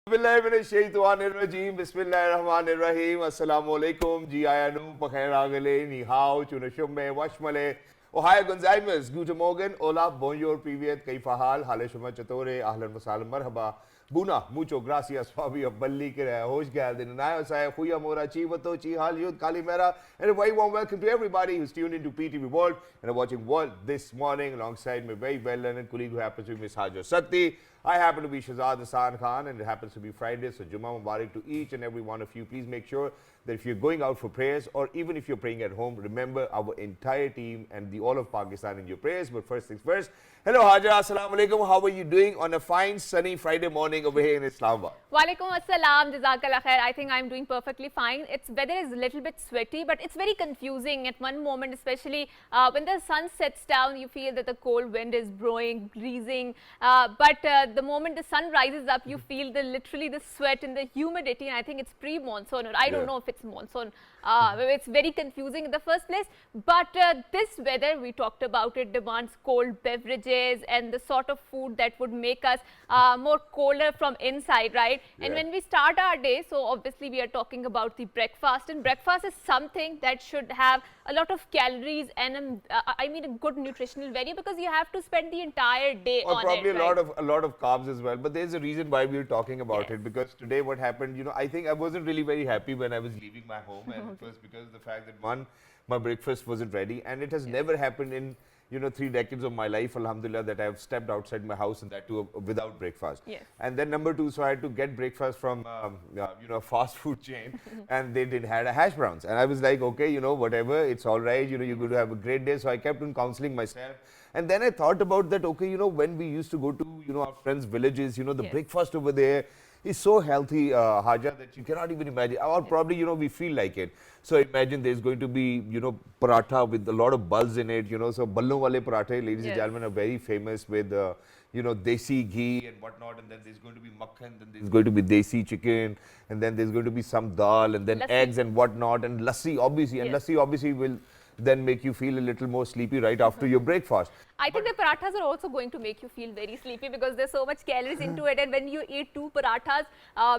Bismillahirrahmanirrahim. Bismillahirrahmanirrahim. Assalamu alaikum. Ji ayanu, pakhair agale, ni hao, chunashumme, washmale. Ohio Gonzalez, Guten Morgen, hola, bonjour, privet, kaifa hal, hale shuma chatore, ahlan wa sahlan, marhaba. Buna, mucho gracias, Fabi, balli ke rahe, hosh galdin, nayo say, khuya mora, chivato, chi hal, yud, kalimera, and a very warm welcome to everybody who's tuned into PTV World and are watching World this morning alongside my very well-learned colleague who happens to be Miss Hajar Satti. I happen to be Shahzad Hassan Khan, and it happens to be Friday, so Jummah Mubarak to each and every one of you. Please make sure that if you're going out for prayers, or even if you're praying at home, remember our entire team and the all of Pakistan in your prayers. But first things first, hello Hajar, assalamu alaikum. How are you doing on a fine sunny Friday morning over here in Islamabad? Walaikum assalam, jazakallah khair. I think I'm doing perfectly fine. Its weather is a little bit sweaty, but it's very confusing at one moment, especially when the sun sets down, you feel that the cold wind is blowing, breezing, but the moment the sun rises up, you feel literally the sweat and the humidity, and I think it's pre-monsoon, or I don't know if it's monsoon. It's very confusing in the first place, but this weather, we talked about it, demands cold beverages and the sort of food that would make us more colder from inside, right? And when we start our day, so obviously we are talking about the breakfast, and breakfast is something that should have a lot of calories and I mean a good nutritional value, because you have to spend the entire day on it. Probably right? a lot of carbs as well, but there's a reason why we're talking about it, because today what happened, you know, I think I wasn't really very happy when I was leaving my home, and it was because of the fact that one, my breakfast wasn't ready, and it has never happened in 3 decades of my life, alhamdulillah, that I have stepped outside my house, and that too without breakfast. And then number two, so I had to get breakfast from a fast food chain, and they did had a hash browns, and I was like, okay, whatever, it's all right, you're going to have a great day. So I kept on counseling myself, and then I thought about that, okay, when we used to go to our friends' villages, the breakfast over there is so healthy, Haja, that you cannot even imagine. Or probably, we feel like it. So imagine there's going to be, paratha with a lot of bulls in it, So ballo wale parathe, ladies and gentlemen, are very famous with, desi ghee and whatnot. And then there's going to be makhan, then there's going to be desi chicken, and then there's going to be some dal, and then eggs and whatnot, and lassi, obviously. And lassi, obviously, will then make you feel a little more sleepy right after your breakfast. I think the parathas are also going to make you feel very sleepy, because there's so much calories into it, and when you eat 2 parathas,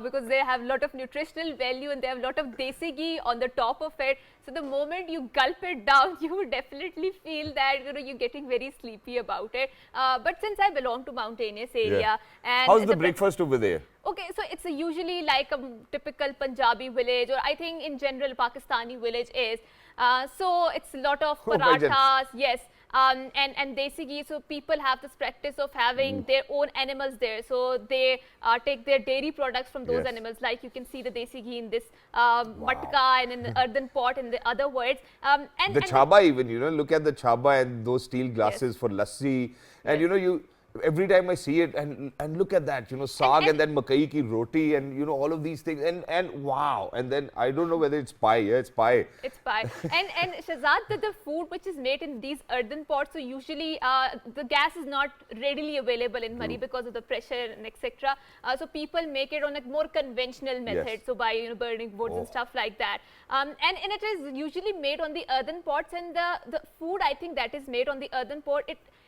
because they have a lot of nutritional value and they have a lot of desi ghee on the top of it, so the moment you gulp it down, you would definitely feel that you're getting very sleepy about it. But since I belong to mountainous area, and how's the breakfast over there? Okay, so it's usually like a typical Punjabi village, or I think in general Pakistani village is. So it's a lot of parathas, and desi ghee. So people have this practice of having their own animals there. So they take their dairy products from those animals, like you can see the desi ghee in this matka and in the earthen pot, in the other words. And the chaba even, look at the chaba and those steel glasses for lassi. And every time I see it, and look at that, saag and then makai ki roti, and all of these things, and wow, and then I don't know whether it's pie. It's pie. It's pie. and Shahzad, the food which is made in these earthen pots, so usually the gas is not readily available in Murree because of the pressure and etc. So people make it on a more conventional method, so by burning woods and stuff like that. And it is usually made on the earthen pots, and the food, I think, that is made on the earthen pot,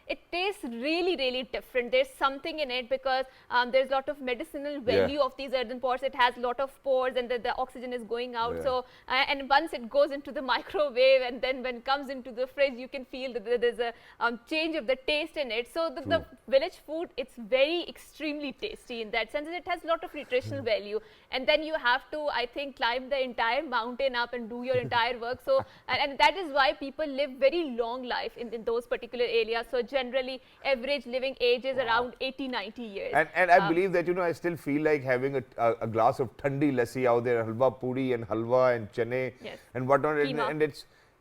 it tastes really, really different. There's something in it, because there's a lot of medicinal value of these earthen pots. It has a lot of pores, and the oxygen is going out. So, and once it goes into the microwave, and then when it comes into the fridge, you can feel that there's a change of the taste in it. So the village food, it's very extremely tasty in that sense, and it has a lot of nutritional value. And then you have to, I think, climb the entire mountain up and do your entire work. So, and that is why people live very long life in those particular areas. So generally, average living age is around 80-90 years. And I believe that, I still feel like having a glass of thandi lassi out there, halwa puri and halwa and chane and whatnot, and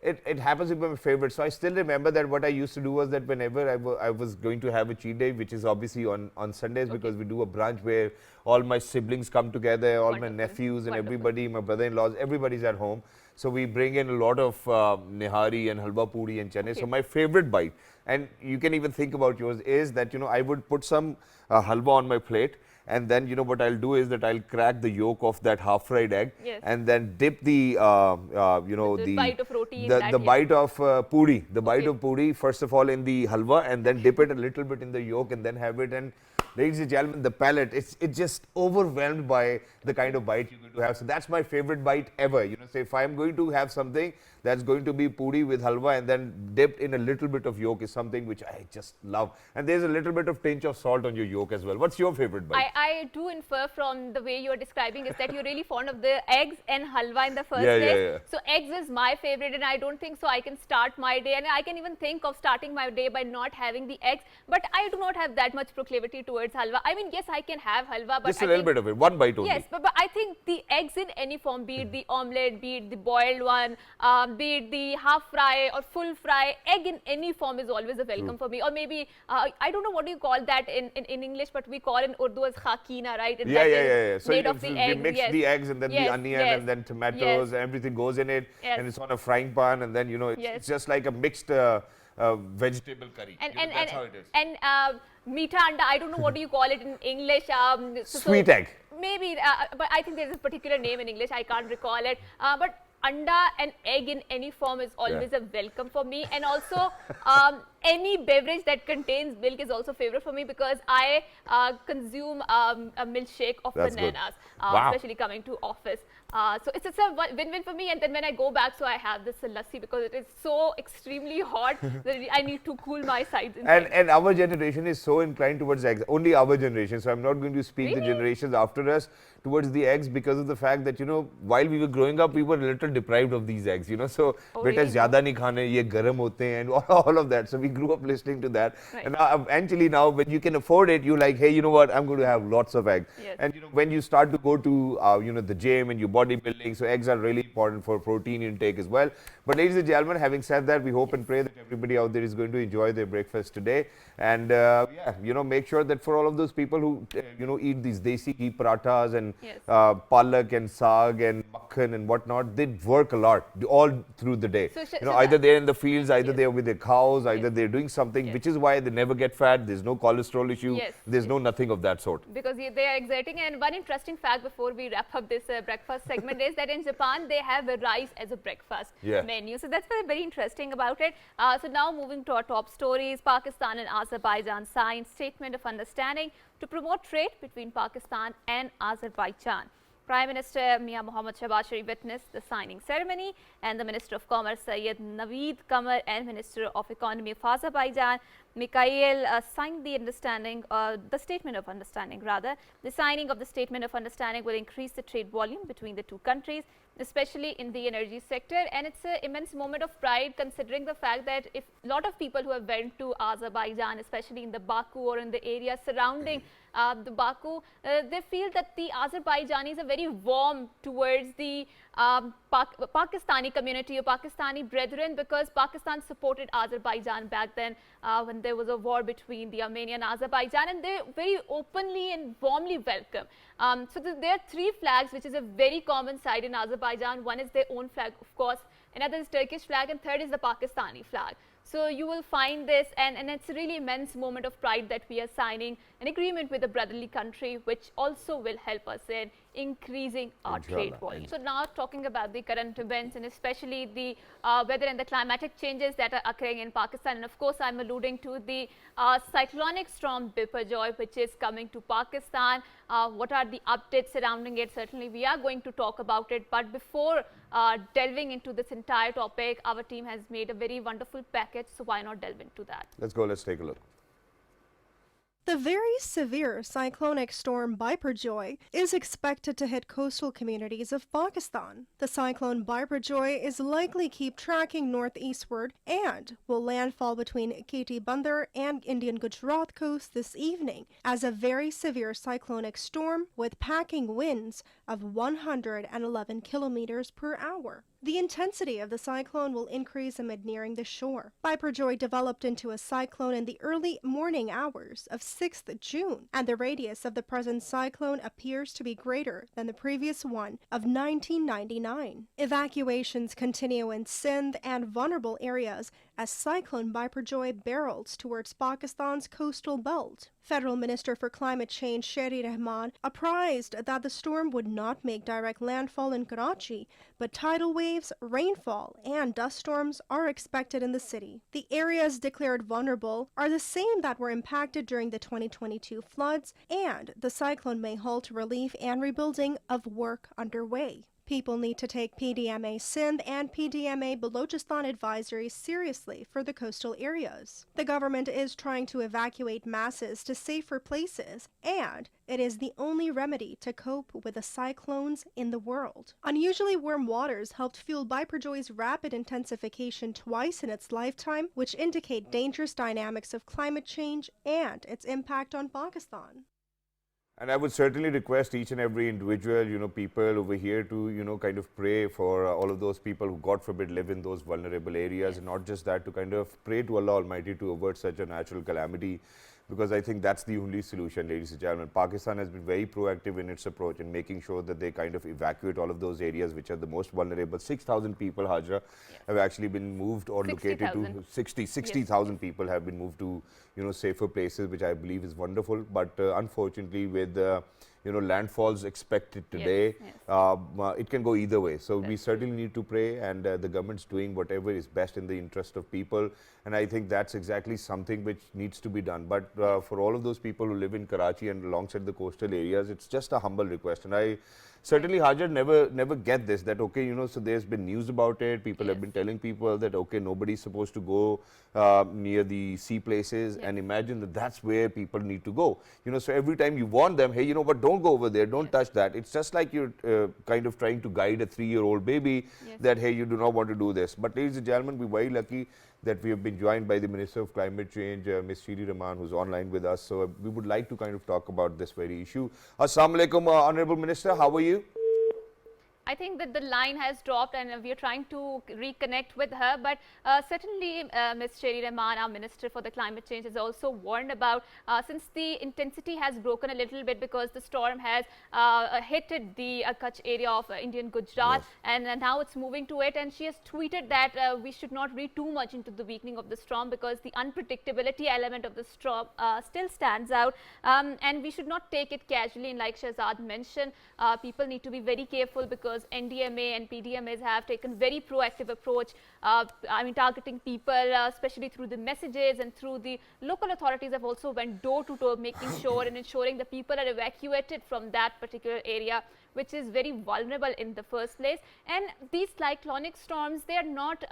it happens to be my favorite. So I still remember that what I used to do was that whenever I was going to have a cheat day, which is obviously on Sundays, because we do a brunch where all my siblings come together, all my nephews and everybody, my brother-in-laws, everybody's at home. So we bring in a lot of nihari and halwa puri and chane. So my favorite bite, and you can even think about yours, is that, I would put some halwa on my plate, and then what I'll do is that I'll crack the yolk of that half-fried egg, and then dip the the bite of roti in that, the bite of puri, the bite of puri first of all in the halwa, and then dip it a little bit in the yolk, and then have it. And ladies and gentlemen, the palate, it's just overwhelmed by the kind of bite you're going to have. So that's my favorite bite ever. You know, say if I'm going to have something that's going to be puri with halwa and then dipped in a little bit of yolk is something which I just love. And there's a little bit of tinge of salt on your yolk as well. What's your favorite bite? I do infer from the way you're describing is that you're really fond of the eggs and halwa in the first Yeah, place. yeah, yeah. So eggs is my favorite, and I don't think so I can start my day, and I can even think of starting my day by not having the eggs. But I do not have that much proclivity towards halwa. I mean, yes, I can have halwa, but Just a little bit of it, one bite only. yes, but I think the eggs in any form, be it the omelette, be it the boiled one, be it the half fry or full fry, egg in any form is always a welcome for me. Or maybe, I don't know what you call that in English, but we call in Urdu as khakina, right? And Yeah, that yeah, is yeah. So made of the we egg. mix Yes. the eggs and then the Yes, onion yes, and then tomatoes yes. and everything goes in it, Yes. and it's on a frying pan, and then it's, Yes. it's just like a mixed vegetable curry. And, You know, and, that's and, how it is. and meetha anda, I don't know what do you call it in English. Sweet egg. Maybe, but I think there's a particular name in English. I can't recall it. But anda and egg in any form is always a welcome for me. And also, any beverage that contains milk is also favorite for me, because I consume a milkshake of That's good. bananas, Wow. especially coming to office. So it's a win-win for me. And then when I go back, so I have this lassi because it is so extremely hot that I need to cool my sides. And our generation is so inclined towards eggs. Only our generation. So I'm not going to speak the Really? generations after us towards the eggs, because of the fact that, you know, while we were growing up, we were a little deprived of these eggs, you know. So, Oh, beta really? zyada nahi khane, ye garam hote hain, and all of that. So we grew up listening to that. Right. And eventually now, when you can afford it, you're like, hey, you know what, I'm going to have lots of eggs. Yes. And, you know, when you start to go to, you know, the gym and your bodybuilding, so eggs are really important for protein intake as well. But ladies and gentlemen, having said that, we hope and pray that everybody out there is going to enjoy their breakfast today. And yeah, you know, make sure that for all of those people who, you know, eat these desi ghee parathas and Yes. palak and saag and makhan and whatnot, they work a lot all through the day. So You know, either they're in the fields, either Yes. they're with their cows, either Yes. they're doing something, Yes. which is why they never get fat. There's no cholesterol issue. Yes. There's no nothing of that sort. Because they are exerting. And one interesting fact before we wrap up this breakfast segment is that in Japan they have rice as a breakfast Yeah. menu. So that's very interesting about it. So now moving to our top stories, Pakistan and Azerbaijan signed statement of understanding to promote trade between Pakistan and Azerbaijan. Prime Minister Mia Mohammad Shahbaz Sharif witnessed the signing ceremony, and the Minister of Commerce Syed Naveed Qamar and Minister of Economy of Azerbaijan Mikhail signed the statement of understanding rather. The signing of the statement of understanding will increase the trade volume between the two countries, especially in the energy sector, and it's an immense moment of pride considering the fact that if a lot of people who have went to Azerbaijan, especially in the Baku or in the area surrounding the Baku, they feel that the Azerbaijanis are very warm towards the Pakistani community or Pakistani brethren, because Pakistan supported Azerbaijan back then when there was a war between the Armenia and Azerbaijan, and they very openly and warmly welcome. So there are three flags, which is a very common sight in Azerbaijan. One is their own flag, of course, another is Turkish flag, and third is the Pakistani flag. So you will find this, and it's a really immense moment of pride that we are signing an agreement with a brotherly country, which also will help us in increasing our trade Inshallah. volume. So now talking about the current events and especially the weather and the climatic changes that are occurring in Pakistan, and of course I'm alluding to the cyclonic storm Biparjoy, which is coming to Pakistan. What are the updates surrounding it? Certainly we are going to talk about it, but before delving into this entire topic, our team has made a very wonderful package, so why not delve into that? Let's go, let's take a look. The very severe cyclonic storm Biparjoy is expected to hit coastal communities of Pakistan. The cyclone Biparjoy is likely keep tracking northeastward and will landfall between Keti Bandar and Indian Gujarat coast this evening as a very severe cyclonic storm with packing winds of 111 kilometers per hour. The intensity of the cyclone will increase amid nearing the shore. Biparjoy developed into a cyclone in the early morning hours of 6th June, and the radius of the present cyclone appears to be greater than the previous one of 1999. Evacuations continue in Sindh and vulnerable areas as Cyclone Biparjoy barrels towards Pakistan's coastal belt. Federal Minister for Climate Change Sherry Rahman apprised that the storm would not make direct landfall in Karachi, but tidal waves, rainfall, and dust storms are expected in the city. The areas declared vulnerable are the same that were impacted during the 2022 floods, and the cyclone may halt relief and rebuilding of work underway. People need to take PDMA Sindh and PDMA Balochistan advisories seriously for the coastal areas. The government is trying to evacuate masses to safer places, and it is the only remedy to cope with the cyclones in the world. Unusually warm waters helped fuel Biparjoy's rapid intensification twice in its lifetime, which indicate dangerous dynamics of climate change and its impact on Pakistan. And I would certainly request each and every individual, people over here to, kind of pray for all of those people who, God forbid, live in those vulnerable areas. And not just that, to kind of pray to Allah Almighty to avert such a natural calamity, because I think that's the only solution, ladies and gentlemen. Pakistan has been very proactive in its approach in making sure that they kind of evacuate all of those areas which are the most vulnerable. 6,000 people, Hajra, have actually been moved or 60, located 000. to 60,000 people have been moved to, safer places, which I believe is wonderful. But unfortunately, with landfalls expected today, it can go either way. So we certainly need to pray, and the government's doing whatever is best in the interest of people. And I think that's exactly something which needs to be done. But for all of those people who live in Karachi and alongside the coastal areas, it's just a humble request. And I certainly, Hajar, never get this, that, okay, so there's been news about it. People have been telling people that, okay, nobody's supposed to go near the sea places. And imagine that that's where people need to go. So every time you warn them, hey, but don't go over there, don't touch that. It's just like you're kind of trying to guide a 3-year-old baby that, hey, you do not want to do this. But ladies and gentlemen, we're very lucky that we have been joined by the Minister of Climate Change, Ms. Sherry Rahman, who's online with us. So we would like to kind of talk about this very issue. Assalamu alaikum, Honorable Minister, how are you? I think that the line has dropped and we are trying to reconnect with her, but certainly Ms. Sherry Rahman, our Minister for the Climate Change, has also warned about, since the intensity has broken a little bit because the storm has hit the Kutch area of Indian Gujarat, and now it's moving to it, and she has tweeted that we should not read too much into the weakening of the storm because the unpredictability element of the storm still stands out, and we should not take it casually. And like Shahzad mentioned, people need to be very careful because NDMA and PDMAs have taken very proactive approach, targeting people, especially through the messages, and through the local authorities have also went door to door, making sure and ensuring that people are evacuated from that particular area, which is very vulnerable in the first place. And these cyclonic storms, they are not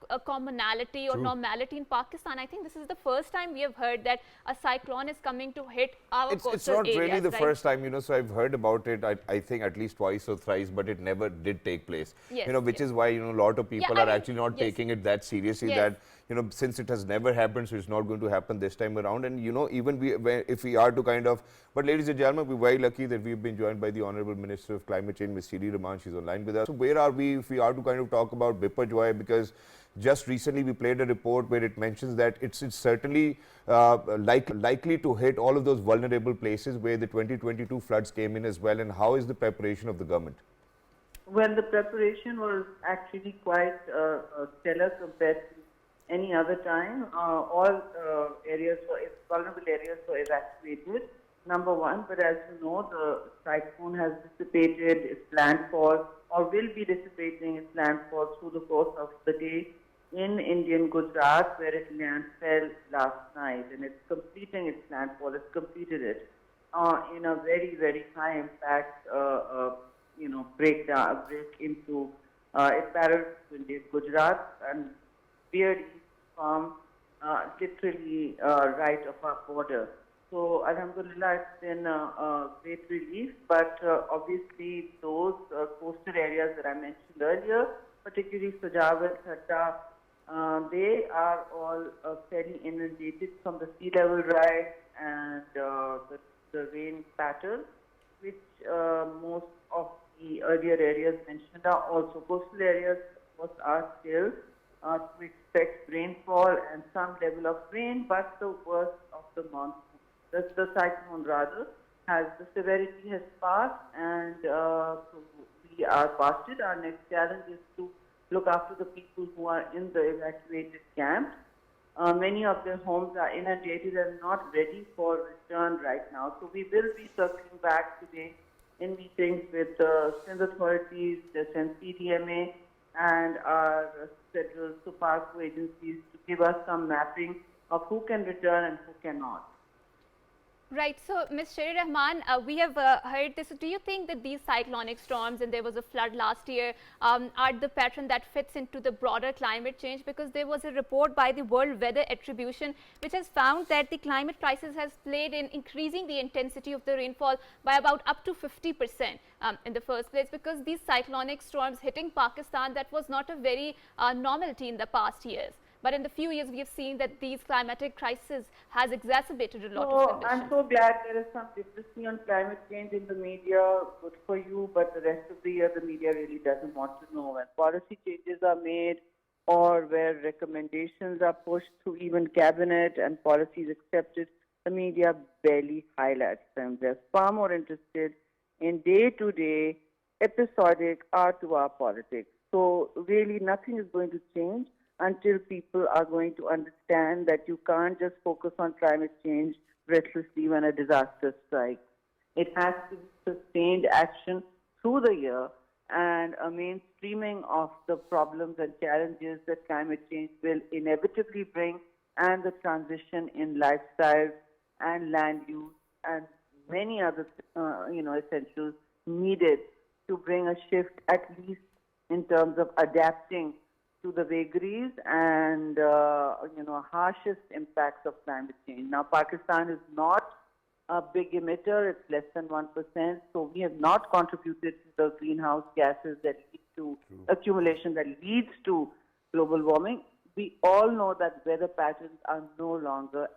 a commonality or normality in Pakistan. I think this is the first time we have heard that a cyclone is coming to hit our coastal areas. It's not really the first time, so I've heard about it, I think at least twice or thrice, but it never did take place. Which is why, a lot of people are actually not taking it that seriously, that, since it has never happened, so it's not going to happen this time around. And, even if we are to kind of, but ladies and gentlemen, we're very lucky that we've been joined by the Honorable Minister of Climate Change, Ms. Sherry Rahman. She's online with us. So where are we if we are to kind of talk about Biparjoy? Because just recently we played a report where it mentions that it's certainly likely to hit all of those vulnerable places where the 2022 floods came in as well. And how is the preparation of the government? Well, the preparation was actually quite stellar compared to any other time. All vulnerable areas were evacuated, number one. But as you know, the cyclone has dissipated its landfall, or will be dissipating its landfall through the course of the day in Indian Gujarat, where it landfell last night, and it's completing its landfall. It's completed it in a very, very high impact, break into it barrels to Indian Gujarat and veered east from literally right of our border. So Alhamdulillah, it's been a great relief, but obviously those coastal areas that I mentioned earlier, particularly Sajawat, Thatta, they are all fairly inundated from the sea level rise and the rain pattern, which most of the earlier areas mentioned are also coastal areas. Of course, are still to expect rainfall and some level of rain, but the worst of the monsoon, the cyclone rather, the severity has passed, and so we are past it. Our next challenge is to look after the people who are in the evacuated camps Many of their homes are inundated and not ready for return right now. So we will be circling back today in meetings with Sindh authorities, the CDMA, and our federal SUPARCO agencies to give us some mapping of who can return and who cannot. Right. So, Ms. Sherry Rahman, we have heard this. Do you think that these cyclonic storms, and there was a flood last year, are the pattern that fits into the broader climate change? Because there was a report by the World Weather Attribution which has found that the climate crisis has played in increasing the intensity of the rainfall by about up to 50% in the first place, because these cyclonic storms hitting Pakistan, that was not a very novelty in the past years. But in the few years, we have seen that these climatic crises has exacerbated a lot of conditions. I'm so glad there is some literacy on climate change in the media. Good for you, but the rest of the year, the media really doesn't want to know. When policy changes are made or where recommendations are pushed through even cabinet and policies accepted, the media barely highlights them. They're far more interested in day-to-day, episodic, hour-to-hour politics. So really nothing is going to change until people are going to understand that you can't just focus on climate change breathlessly when a disaster strikes. It has to be sustained action through the year and a mainstreaming of the problems and challenges that climate change will inevitably bring, and the transition in lifestyles and land use and many other essentials needed to bring a shift, at least in terms of adapting to the vagaries and harshest impacts of climate change. Now, Pakistan is not a big emitter; it's less than 1%. So we have not contributed to the greenhouse gases that lead to accumulation that leads to global warming. We all know that weather patterns are no longer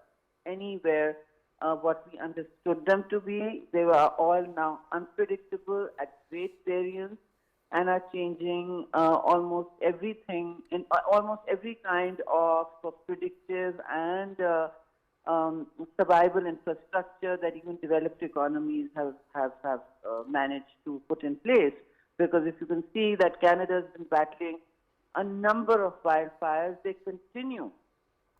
anywhere what we understood them to be. They are all now unpredictable at great variance, and are changing almost everything in almost every kind of predictive and survival infrastructure that even developed economies have managed to put in place. Because if you can see that Canada has been battling a number of wildfires, they continue.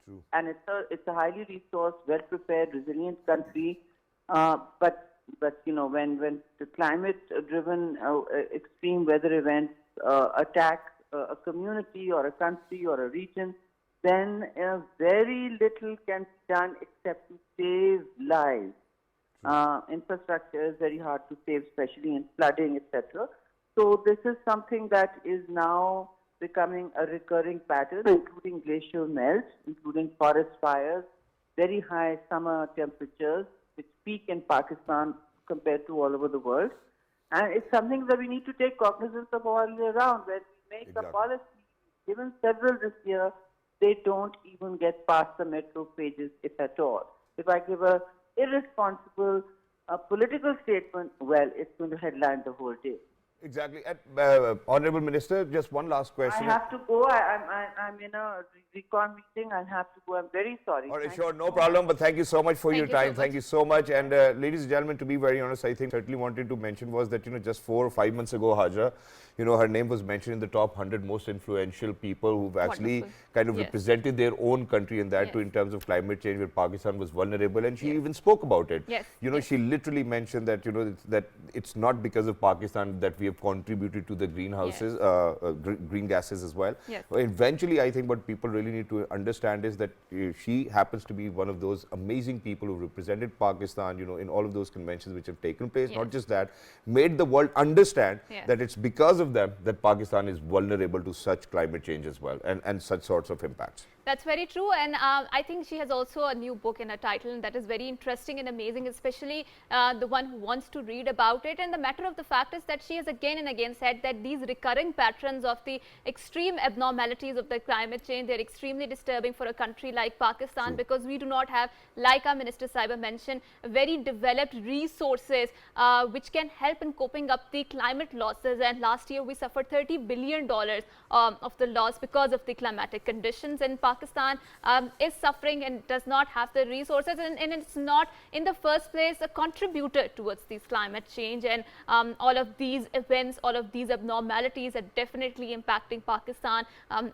True. And it's a highly resourced, well-prepared, resilient country, but when the climate-driven extreme weather events attack a community or a country or a region, then very little can be done except to save lives. Infrastructure is very hard to save, especially in flooding, etc. So this is something that is now becoming a recurring pattern, including glacial melt, including forest fires, very high summer temperatures, which peak in Pakistan compared to all over the world. And it's something that we need to take cognizance of all year round. When we make a policy, given several this year, they don't even get past the metro pages, if at all. If I give a irresponsible political statement, well, it's going to headline the whole day. Exactly. Honorable Minister, just one last question. I have to go. I'm in a recon meeting. I'll have to go. I'm very sorry. All right, sure, no problem. But thank you so much for your time. Thank you so much. And ladies and gentlemen, to be very honest, I think certainly wanted to mention was that, just 4 or 5 months ago, Haja, her name was mentioned in the top 100 most influential people who've actually kind of represented their own country in that too, in terms of climate change, where Pakistan was vulnerable. And she even spoke about it. She literally mentioned that, that it's not because of Pakistan that we have contributed to the greenhouses, green gases as well. Eventually, I think what people really need to understand is that she happens to be one of those amazing people who represented Pakistan, in all of those conventions which have taken place. Not just that, made the world understand that it's because of them that Pakistan is vulnerable to such climate change as well, and such sorts of impacts. That's very true, and I think she has also a new book in her title, and that is very interesting and amazing, especially the one who wants to read about it. And the matter of the fact is that she has again and again said that these recurring patterns of the extreme abnormalities of the climate change, they're extremely disturbing for a country like Pakistan, because we do not have, like our Minister Sahiba mentioned, very developed resources which can help in coping up the climate losses. And last year we suffered $30 billion of the loss because of the climatic conditions, and Pakistan Pakistan is suffering and does not have the resources, and it's not in the first place a contributor towards this climate change, and all of these events, all of these abnormalities are definitely impacting Pakistan.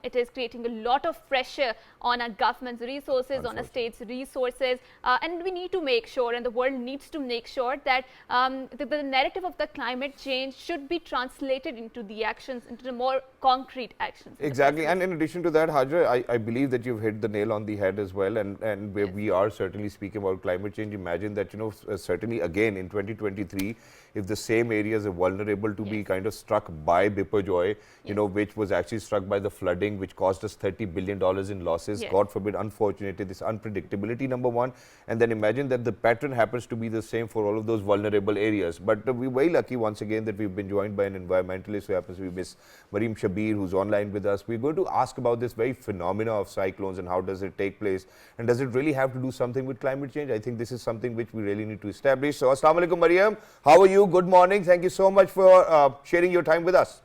It is creating a lot of pressure on our government's resources, on our state's resources, and we need to make sure, and the world needs to make sure that the narrative of the climate change should be translated into the actions, into the more concrete actions. Exactly, and in addition to that, Hajra, I believe that you've hit the nail on the head as well, and where we are certainly speaking about climate change. Imagine that, certainly again in 2023, if the same areas are vulnerable to be kind of struck by Biparjoy, which was actually struck by the flooding, which cost us $30 billion in losses, God forbid, unfortunately, this unpredictability, number one, and then imagine that the pattern happens to be the same for all of those vulnerable areas. But we're very lucky once again that we've been joined by an environmentalist who happens to be Miss Maryam Shabir, who's online with us. We're going to ask about this very phenomena of cyclones and how does it take place, and does it really have to do something with climate change? I think this is something which we really need to establish. So, Assalamu alaikum, Maryam. How are you? Good morning. Thank you so much for sharing your time with us.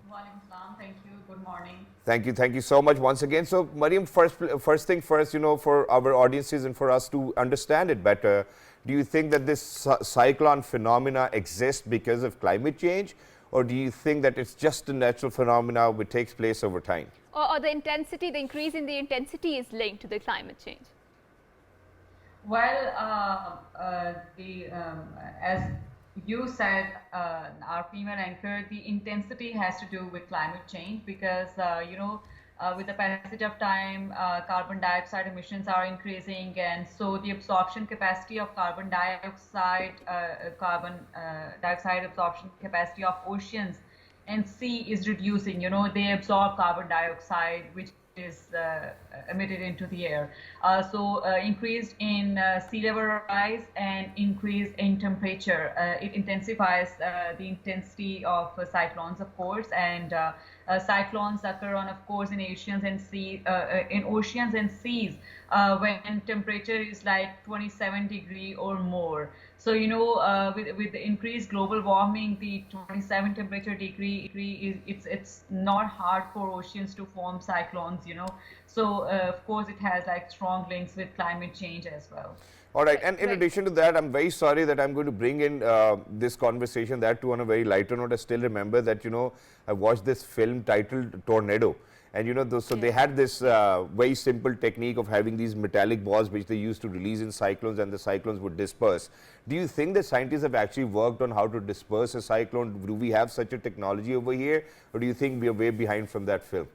Walaikum salam. Thank you. Good morning. Thank you so much once again. So, Maryam, first thing first, for our audiences and for us to understand it better, do you think that this cyclone phenomena exists because of climate change, or do you think that it's just a natural phenomena which takes place over time? Or the intensity, the increase in the intensity is linked to the climate change? Well, as you said, our female anchor, the intensity has to do with climate change because, with the passage of time, carbon dioxide emissions are increasing, and so the absorption capacity of carbon dioxide absorption capacity of oceans and sea is reducing. They absorb carbon dioxide, which is emitted into the air. So increase in sea level rise and increase in temperature. It intensifies the intensity of cyclones, of course, and cyclones occur on, of course, in oceans and seas when temperature is like 27 degree or more. So with the increased global warming, the 27 temperature degree it's not hard for oceans to form cyclones. So of course it has like strong links with climate change as well. All right, and in addition to that, I'm very sorry that I'm going to bring in this conversation, that too on a very lighter note. I still remember that, I watched this film titled Tornado. And so they had this very simple technique of having these metallic balls which they used to release in cyclones, and the cyclones would disperse. Do you think that scientists have actually worked on how to disperse a cyclone? Do we have such a technology over here, or do you think we are way behind from that film?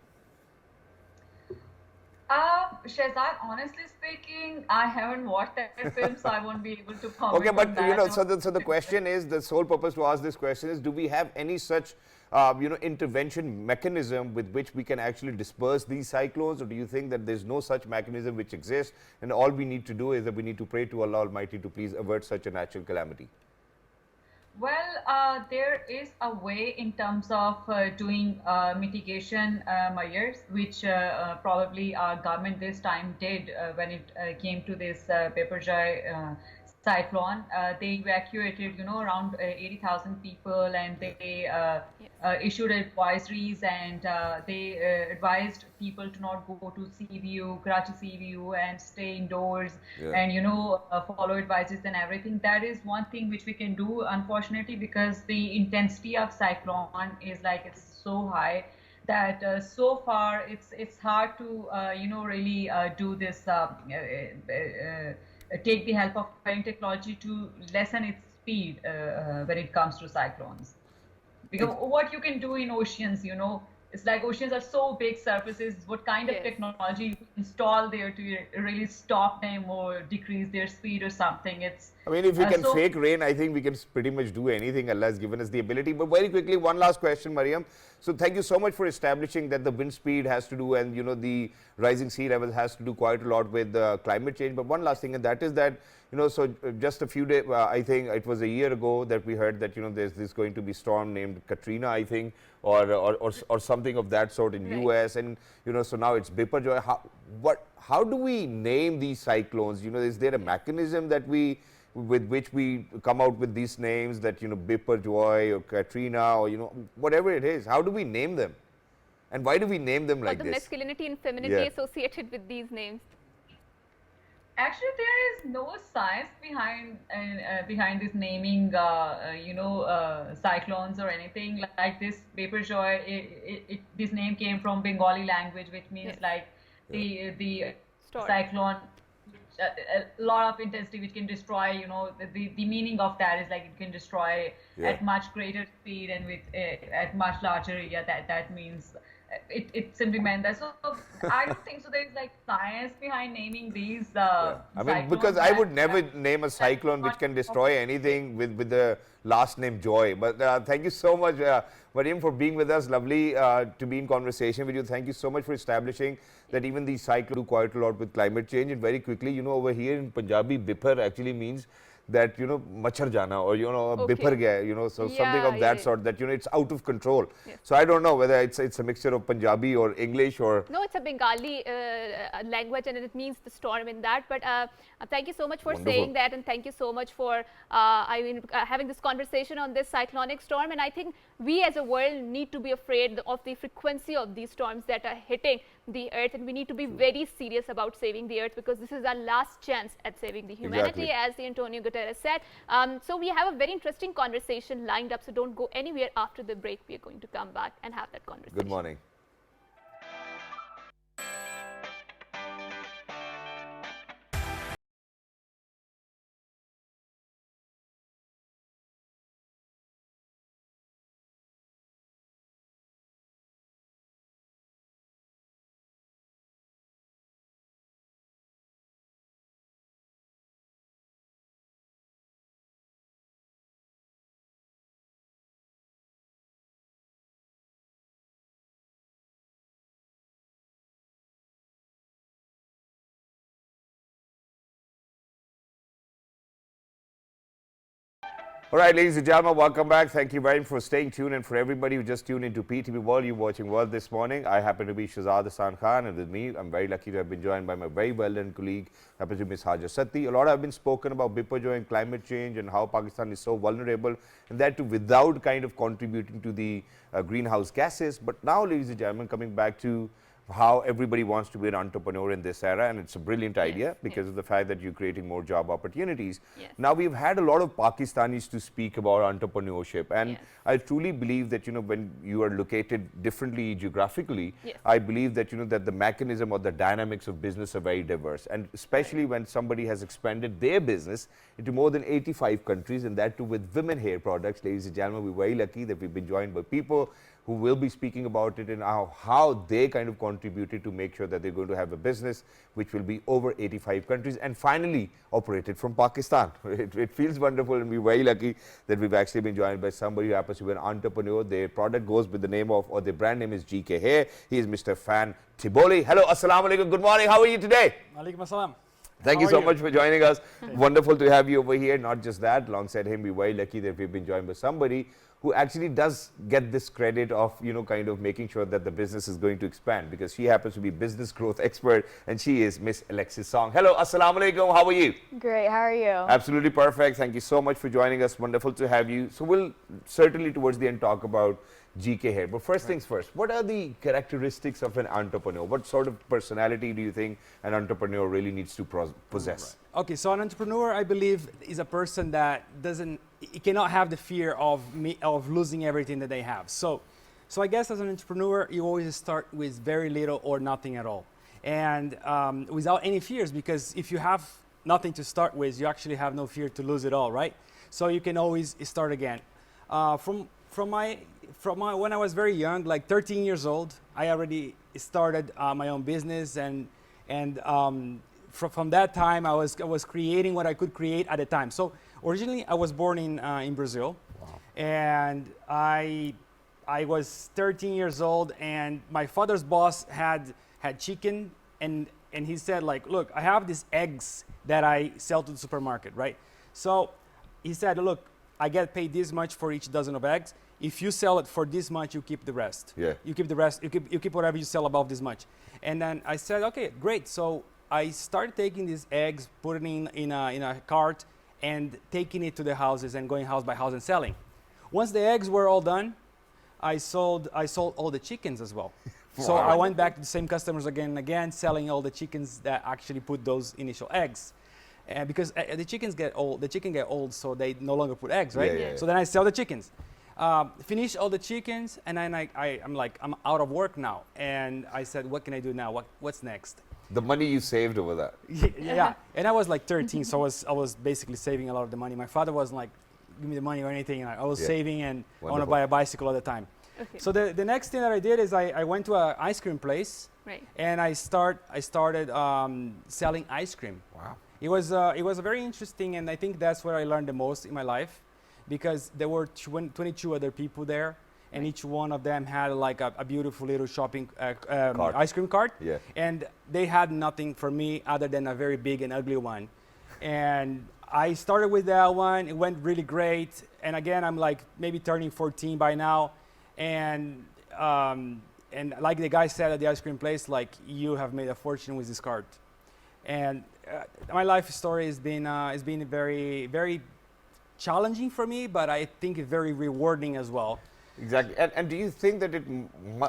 Shehzad, honestly speaking, I haven't watched that film, so I won't be able to comment. Okay, but on that. so the question is, the sole purpose to ask this question is, do we have any such intervention mechanism with which we can actually disperse these cyclones, or do you think that there's no such mechanism which exists, and all we need to do is that we need to pray to Allah Almighty to please avert such a natural calamity? Well, there is a way in terms of doing mitigation measures, which probably our government this time did when it came to this Biparjoy cyclone. They evacuated, around 80,000 people, and they issued advisories, and they advised people to not go to CVU, Karachi CVU, and stay indoors, and follow advices and everything. That is one thing which we can do, unfortunately, because the intensity of cyclone is it's so high that so far it's hard to really do this. Take the help of current technology to lessen its speed when it comes to cyclones. Because what you can do in oceans, it's like oceans are so big surfaces. What kind of technology you can install there to really stop them or decrease their speed or something? I mean, if we can fake rain, I think we can pretty much do anything. Allah has given us the ability. But very quickly, one last question, Maryam. So thank you so much for establishing that the wind speed has to do, and the rising sea level has to do quite a lot with climate change. But one last thing, and that is that so just a few days, I think it was a year ago that we heard that there's this going to be storm named Katrina, I think, or something of that sort in US, and so now it's Biparjoy. How do we name these cyclones? Is there a mechanism that with which we come out with these names, that Biparjoy or Katrina or whatever it is? How do we name them? And why do we name them Or like the this? masculinity and femininity Yeah. associated with these names? Actually, there is no science behind this naming, cyclones or anything like this. Biparjoy, this name came from Bengali language, which means Yes. like the Storm. cyclone, a lot of intensity, which can destroy. The meaning of that is like it can destroy Yeah. at much greater speed and with at much larger area. That means. It simply meant that. So I don't think so. There is like science behind naming these. Yeah. I mean, because I would never name a cyclone which can destroy anything with the last name Joy. But thank you so much, Mariam, for being with us. Lovely to be in conversation with you. Thank you so much for establishing that even these cyclones do quite a lot with climate change. And very quickly, over here in Punjabi, Bipar actually means that, machar jana, or, Okay. bipar gaya, so something Yeah, of that yeah. sort, that, it's out of control. Yes. So I don't know whether it's a mixture of Punjabi or English or... No, it's a Bengali language and it means the storm in that. But thank you so much for Wonderful. saying that, and thank you so much for having this conversation on this cyclonic storm. And I think we as a world need to be afraid of the frequency of these storms that are hitting the earth, and we need to be very serious about saving the earth, because this is our last chance at saving the humanity, as the Antonio Guterres said. So we have a very interesting conversation lined up, so don't go anywhere. After the break, we are going to come back and have that conversation. Good morning. All right, ladies and gentlemen, welcome back. Thank you very much for staying tuned, and for everybody who just tuned into PTV World, you're watching World this morning. I happen to be Shahzad Hassan Khan, and with me, I'm very lucky to have been joined by my very well-known colleague, happens to be Ms. Haja Satti. A lot have been spoken about Biparjoy and climate change and how Pakistan is so vulnerable, and that too without kind of contributing to the greenhouse gases. But now, ladies and gentlemen, coming back to how everybody wants to be an entrepreneur in this era, and it's a brilliant idea because of the fact that you're creating more job opportunities. Yes. Now, we've had a lot of Pakistanis to speak about entrepreneurship, and Yes. I truly believe that, when you are located differently geographically, Yes. I believe that, that the mechanism or the dynamics of business are very diverse, and especially when somebody has expanded their business into more than 85 countries, and that too with women hair products. Ladies and gentlemen, we're very lucky that we've been joined by people who will be speaking about it and how they kind of contributed to make sure that they're going to have a business which will be over 85 countries and finally operated from Pakistan. It feels wonderful, and we're very lucky that we've actually been joined by somebody who happens to be an entrepreneur. Their product goes with the name of, or their brand name is GK Hair. He is Mr. Fan Tiboli. Hello, assalamu alaikum. Good morning. How are you today? Alaikum assalam. Thank you so much for joining us. Wonderful to have you over here. Not just that, alongside him, we're very lucky that we've been joined by somebody who actually does get this credit of, kind of making sure that the business is going to expand, because she happens to be business growth expert, and she is Miss Alexis Song. Hello, assalamu alaikum. How are you? Great, how are you? Absolutely perfect. Thank you so much for joining us. Wonderful to have you. So we'll certainly towards the end talk about GK Hair. But first things first, what are the characteristics of an entrepreneur? What sort of personality do you think an entrepreneur really needs to possess? Okay, so an entrepreneur, I believe, is a person that cannot have the fear of losing everything that they have. So I guess as an entrepreneur, you always start with very little or nothing at all, and without any fears, because if you have nothing to start with, you actually have no fear to lose it all, right? So you can always start again. From when I was very young, like 13 years old, I already started my own business, and from that time, I was creating what I could create at the time. So originally, I was born in Brazil, and I was 13 years old, and my father's boss had chicken, and he said, like, look, I have these eggs that I sell to the supermarket, right? So he said, look, I get paid this much for each dozen of eggs. If you sell it for this much, you keep the rest. Yeah. You keep the rest. You keep whatever you sell above this much. And then I said, okay, great. So I started taking these eggs, putting in a cart, and taking it to the houses and going house by house and selling. Once the eggs were all done, I sold all the chickens as well. So Wow. I went back to the same customers again and again, selling all the chickens that actually put those initial eggs. Because the chickens get old, the chicken get old, so they no longer put eggs, right? Yeah, yeah, So then I sell the chickens. Finish all the chickens, and then I'm like, I'm out of work now. And I said, what can I do now? What's next? The money you saved over that. Yeah, and I was like 13, so I was basically saving a lot of the money. My father wasn't like, give me the money or anything. And I was Yeah. saving, and I want to Wonderful. buy a bicycle all the time. Okay. So the next thing that I did is I went to an ice cream place, Right. and I started selling ice cream. Wow. It was very interesting, and I think that's where I learned the most in my life, because there were 22 other people there, and each one of them had like a beautiful little shopping Cart. ice cream cart. Yeah. And they had nothing for me other than a very big and ugly one. And I started with that one. It went really great. And again, I'm like maybe turning 14 by now, and like the guy said at the ice cream place, like, you have made a fortune with this cart. And my life story has been very, very challenging for me, but I think very rewarding as well. Exactly. And do you think that it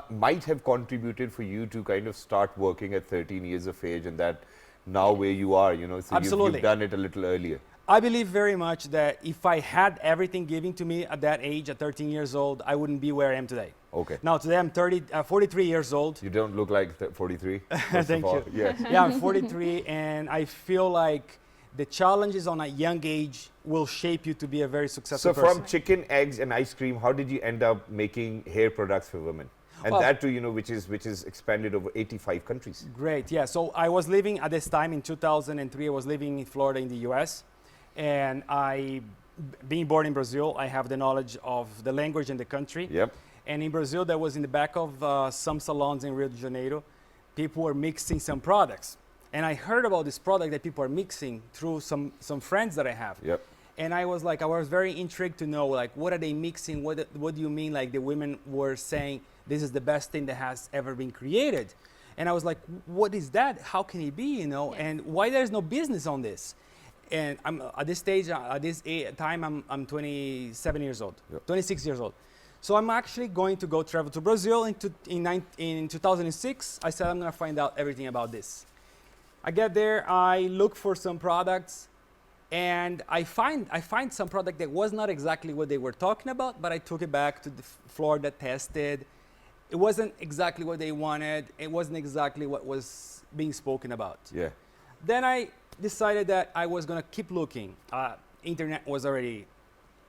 might have contributed for you to kind of start working at 13 years of age, and that now where you are, you know, so Absolutely. you've done it a little earlier? I believe very much that if I had everything given to me at that age, at 13 years old, I wouldn't be where I am today. Okay. Now, today I'm 43 years old. You don't look like 43. first Thank of all. you. Yes. Yeah, I'm 43, and I feel like the challenges on a young age will shape you to be a very successful So person. from chicken, eggs, and ice cream, how did you end up making hair products for women? And Well- that too, you know, which is expanded over 85 countries. Great, yeah. So I was living at this time in 2003. I was living in Florida in the U.S. And being born in Brazil, I have the knowledge of the language and the country. Yep. And in Brazil, that was in the back of some salons in Rio de Janeiro. People were mixing some products. And I heard about this product that people are mixing through some friends that I have. Yep. And I was very intrigued to know, like, what are they mixing? What do you mean? Like, the women were saying, this is the best thing that has ever been created. And I was like, what is that? How can it be, you know? Yes. And why there's no business on this? And I'm at this stage, time, I'm 27 years old, Yep. 26 years old. So I'm actually going to go travel to Brazil in 2006. I said, I'm going to find out everything about this. I get there, I look for some products, and I find some product that was not exactly what they were talking about, but I took it back to the Florida, tested. It wasn't exactly what they wanted. It wasn't exactly what was being spoken about. Yeah. Then I decided that I was going to keep looking. Internet was already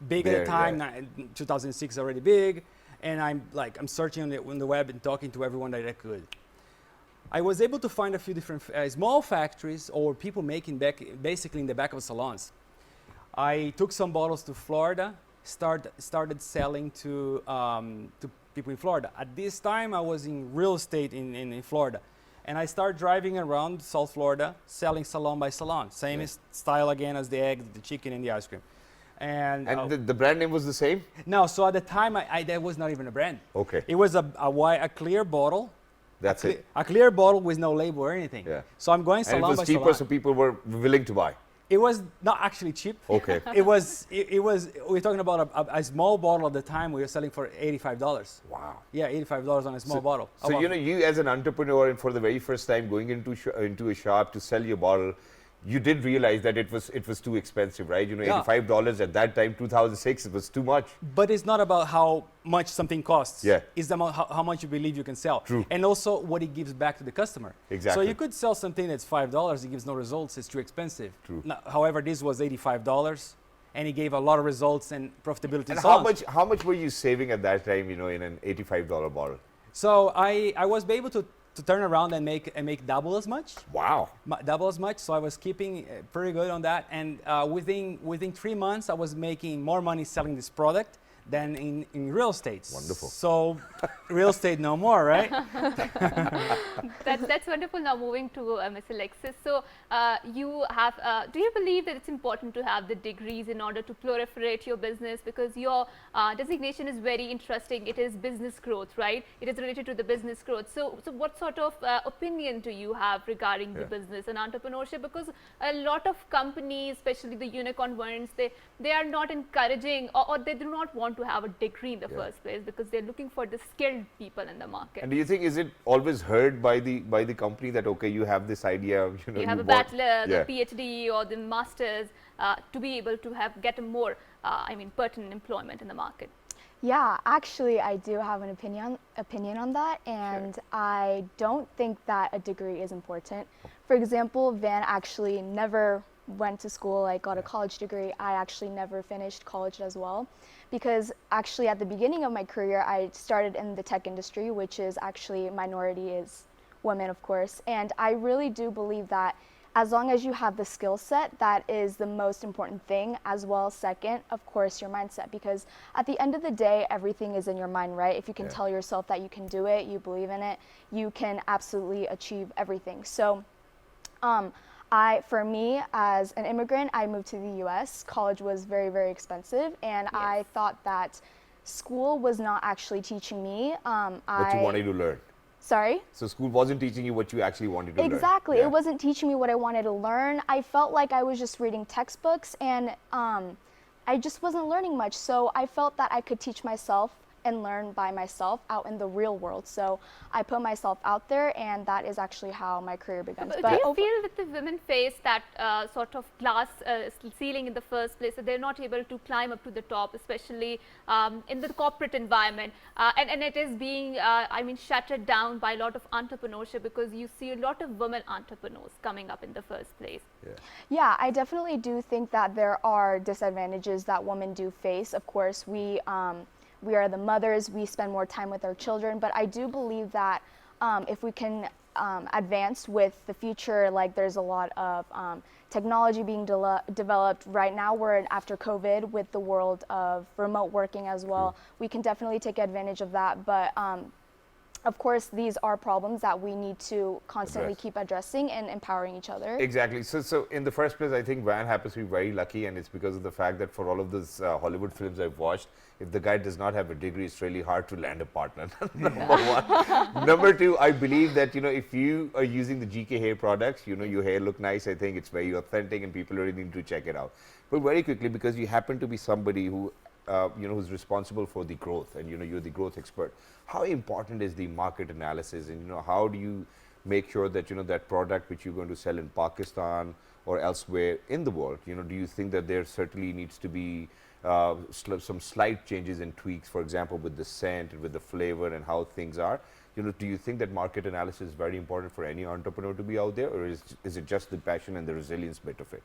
big at There, the time. yeah. 2006 already big. And I'm searching on the web and talking to everyone that I could. I was able to find a few different small factories or people making basically in the back of salons. I took some bottles to Florida, started selling to people in Florida. At this time, I was in real estate in Florida. And I started driving around South Florida, selling salon by salon. Same style again as the egg, the chicken, and the ice cream. And The brand name was the same? no, so at the time, that was not even a brand. Okay. It was a clear bottle. That's it. A clear bottle with no label or anything. Yeah. So I'm going And it salon was by cheaper, salon. so people were willing to buy. It was not actually cheap. Okay. It was. We're talking about a small bottle at the time. We were selling for $85. Wow. Yeah, $85 on a small bottle. So you know, you as an entrepreneur, and for the very first time going into a shop to sell your bottle, you did realize that it was too expensive, right? You know, Yeah. $85 at that time, 2006, it was too much. But it's not about how much something costs. Yeah. It's about how much you believe you can sell. True. And also what it gives back to the customer. Exactly. So you could sell something that's $5, it gives no results, it's too expensive. True. Now, however, this was $85 and it gave a lot of results and profitability. And salons. how much were you saving at that time, you know, in an $85 bottle? So I was able to turn around and make double as much. Wow. Double as much, so I was keeping pretty good on that. And within 3 months, I was making more money selling this product than in real estate. Wonderful. So real estate no more, right? That's wonderful. Now moving to Mr. Alexis. So you have, do you believe that it's important to have the degrees in order to proliferate your business? Because your designation is very interesting. It is business growth, right? It is related to the business growth. So what sort of opinion do you have regarding the business and entrepreneurship? Because a lot of companies, especially the unicorn ones, they are not encouraging or they do not want want to have a degree in the first place, because they're looking for the skilled people in the market. And do you think, is it always heard by the company that, okay, you have this idea, You have a want- bachelor, Yeah. the PhD or the masters, to be able to get a more, pertinent employment in the market? Yeah, actually, I do have an opinion on that, and I don't think that a degree is important. For example, Van actually never went to school, like got a college degree. I actually never finished college as well, because actually at the beginning of my career, I started in the tech industry, which is actually minority is women, of course, and I really do believe that as long as you have the skill set, that is the most important thing. As well, second, of course, your mindset, because at the end of the day, everything is in your mind, right? If you can tell yourself that you can do it, you believe in it, you can absolutely achieve everything. So for me, as an immigrant, I moved to the US. College was very, very expensive, and I thought that school was not actually teaching me. what you wanted to learn. Sorry? So school wasn't teaching you what you actually wanted to learn. Exactly. Yeah. It wasn't teaching me what I wanted to learn. I felt like I was just reading textbooks, and I just wasn't learning much. So I felt that I could teach myself and learn by myself out in the real world. So I put myself out there, and that is actually how my career began. But do you feel that the women face that sort of glass ceiling in the first place, that they're not able to climb up to the top, especially in the corporate environment, and it is being shuttered down by a lot of entrepreneurship, because you see a lot of women entrepreneurs coming up in the first place? Yeah, I definitely do think that there are disadvantages that women do face. Of course, we are the mothers, we spend more time with our children, but I do believe that if we can advance with the future, like there's a lot of technology being developed right now. We're after COVID with the world of remote working as well. We can definitely take advantage of that, but of course, these are problems that we need to constantly keep addressing and empowering each other. Exactly. So in the first place, I think Van happens to be very lucky, and it's because of the fact that for all of those Hollywood films I've watched, if the guy does not have a degree, it's really hard to land a partner. Number one. Number two, I believe that, if you are using the GK hair products, your hair look nice. I think it's very authentic, and people really need to check it out. But very quickly, because you happen to be somebody who who's responsible for the growth, and you're the growth expert. How important is the market analysis, and how do you make sure that that product which you're going to sell in Pakistan or elsewhere in the world, do you think that there certainly needs to be some slight changes and tweaks, for example, with the scent and with the flavor and how things are? Do you think that market analysis is very important for any entrepreneur to be out there, or is it just the passion and the resilience bit of it?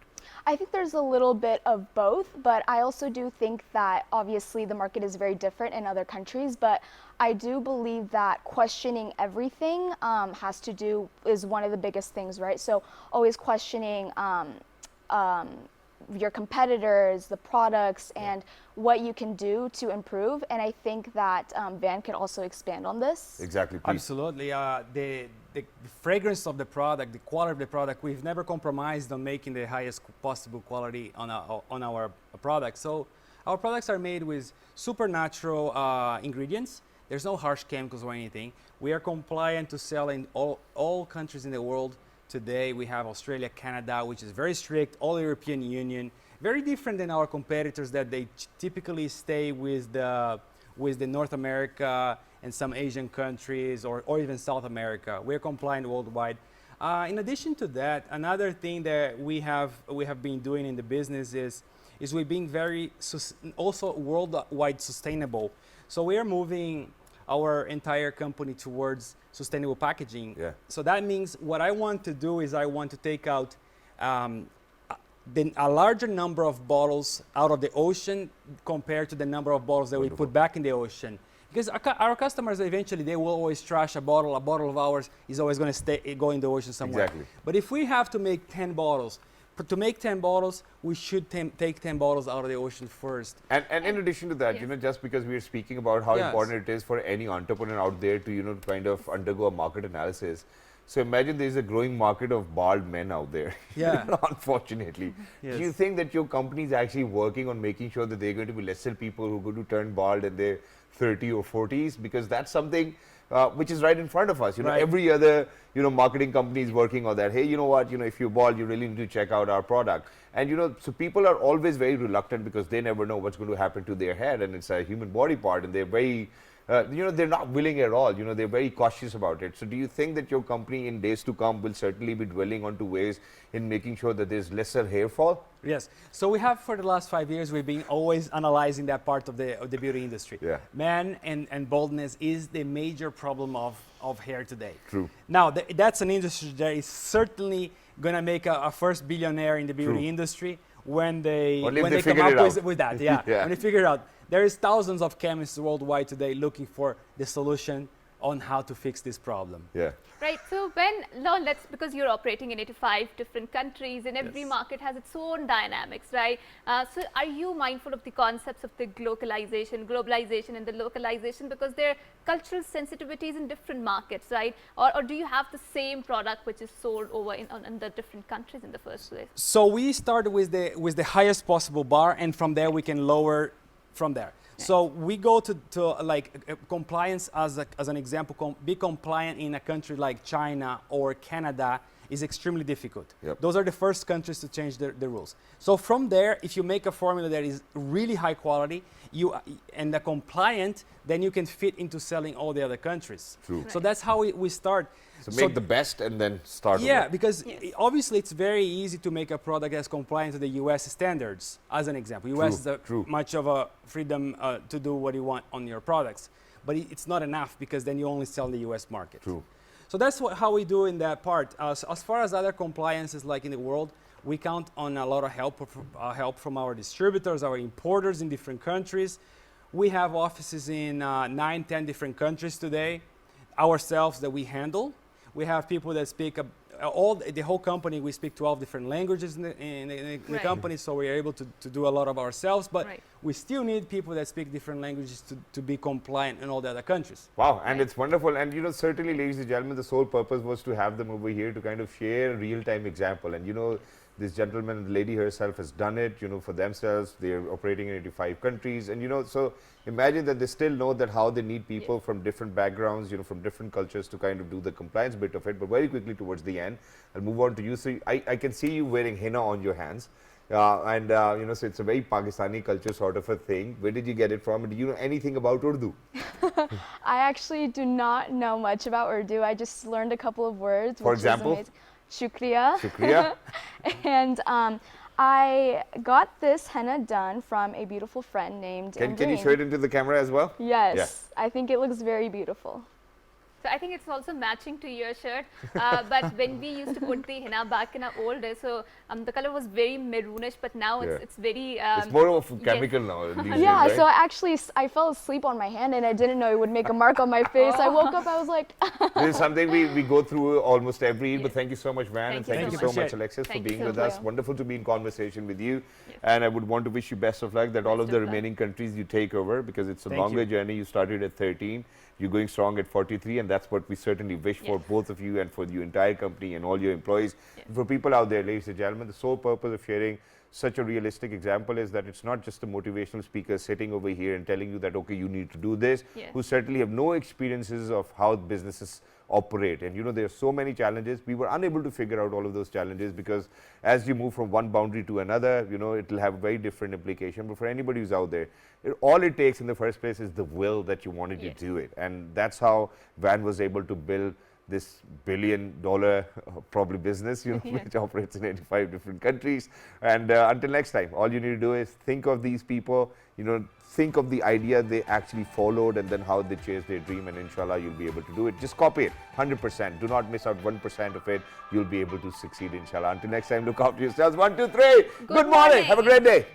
I think there's a little bit of both, but I also do think that obviously the market is very different in other countries, but I do believe that questioning everything is one of the biggest things, right? So always questioning your competitors, the products, and what you can do to improve. And I think that Van can also expand on this. Exactly, please. Absolutely. The fragrance of the product, the quality of the product, we've never compromised on making the highest possible quality on our products. So our products are made with supernatural ingredients. There's no harsh chemicals or anything. We are compliant to sell in all countries in the world. Today we have Australia, Canada, which is very strict, all European Union, very different than our competitors that they typically stay with the North America and some Asian countries or even South America. We're compliant worldwide. In addition to that, another thing that we have been doing in the business is we're being very also worldwide sustainable. So we are moving our entire company towards sustainable packaging. Yeah. So that means what I want to do is I want to take out a larger number of bottles out of the ocean compared to the number of bottles that we put back in the ocean. Because our customers eventually, they will always trash a bottle of ours is always going to go in the ocean somewhere. Exactly. But if we have to make 10 bottles, to make 10 bottles, we should take 10 bottles out of the ocean first. And in addition to that, just because we are speaking about how important it is for any entrepreneur out there to, kind of undergo a market analysis. So imagine there's a growing market of bald men out there. Yeah. Unfortunately. Yes. Do you think that your company is actually working on making sure that they're going to be lesser people who are going to turn bald in their 30 or 40s? Because that's something which is right in front of us. Right. Every other, marketing company is working on that. Hey, you know what? If you're bald, you really need to check out our product. And so people are always very reluctant because they never know what's going to happen to their head, and it's a human body part, and they're very they're not willing at all. They're very cautious about it. So do you think that your company in days to come will certainly be dwelling onto ways in making sure that there's lesser hair fall? Yes. So we have, for the last 5 years, we've been always analyzing that part of the beauty industry. Yeah. Man and baldness is the major problem of hair today. True. Now, that's an industry that is certainly going to make a first billionaire in the beauty True. industry when they Only if when they they come figure up it out. with that. Yeah. Yeah. When they figure it out. There is thousands of chemists worldwide today looking for the solution on how to fix this problem. Yeah. Right. So because you're operating in 85 different countries and every market has its own dynamics, right? So are you mindful of the concepts of the globalization and the localization, because there are cultural sensitivities in different markets, right? Or do you have the same product which is sold over in the different countries in the first place? So we start with the highest possible bar, and from there we can lower from there. So we go to compliance as an example. Be compliant in a country like China or Canada is extremely difficult. Yep. Those are the first countries to change the rules. So from there, if you make a formula that is really high quality, and compliant, then you can fit into selling all the other countries. True. So that's how we start. So make the best and then start. Yeah, with it. because obviously it's very easy to make a product that's compliant to the US standards, as an example. US is much of a freedom to do what you want on your products. But it's not enough, because then you only sell in the US market. True. So that's how we do in that part. As far as other compliances like in the world, we count on a lot of help from our distributors, our importers in different countries. We have offices in 9, 10 different countries today, ourselves, that we handle. We have people that speak the whole company. We speak 12 different languages in the company, so we are able to do a lot of ourselves. But we still need people that speak different languages to be compliant in all the other countries. Wow, and it's wonderful. And certainly, ladies and gentlemen, the sole purpose was to have them over here to kind of share a real-time example. And this gentleman, the lady herself, has done it, for themselves. They're operating in 85 countries. And, so imagine that they still know that how they need people from different backgrounds, from different cultures to kind of do the compliance bit of it. But very quickly towards the end, I'll move on to you. So I can see you wearing henna on your hands. So it's a very Pakistani culture sort of a thing. Where did you get it from? And do you know anything about Urdu? I actually do not know much about Urdu. I just learned a couple of words. For example? Shukriya. Shukriya. And I got this henna done from a beautiful friend named Can you show it into the camera as well? Yes. Yeah. I think it looks very beautiful. So I think it's also matching to your shirt. But when we used to put the henna back in our old days, so the color was very maroonish, but now it's very... it's more of a chemical now. These days, yeah, right? so I fell asleep on my hand and I didn't know it would make a mark on my face. I woke up, I was like... This is something we go through almost every year, but thank you so much, Van, and thank you so much, Alexis, for being with us. Wonderful to be in conversation with you. Yes. And I would want to wish you best of luck, that all of the remaining countries you take over, because it's a longer journey. You started at 13. You're going strong at 43, and that's what we certainly wish for both of you and for the entire company and all your employees. And for people out there, ladies and gentlemen, the sole purpose of sharing such a realistic example is that it's not just a motivational speaker sitting over here and telling you that, okay, you need to do this, who certainly have no experiences of how businesses operate. And there are so many challenges. We were unable to figure out all of those challenges, because as you move from one boundary to another, it'll have a very different implication. But for anybody who's out there, all it takes in the first place is the will that you wanted to do it. And that's how Van was able to build this billion-dollar probably business, which operates in 85 different countries. And until next time, all you need to do is think of these people, think of the idea they actually followed, and then how they chased their dream, and inshallah you'll be able to do it. Just copy it 100%. Do not miss out 1% of it. You'll be able to succeed, inshallah. Until next time, look after yourselves. 1, 2, 3. Good morning. Have a great day.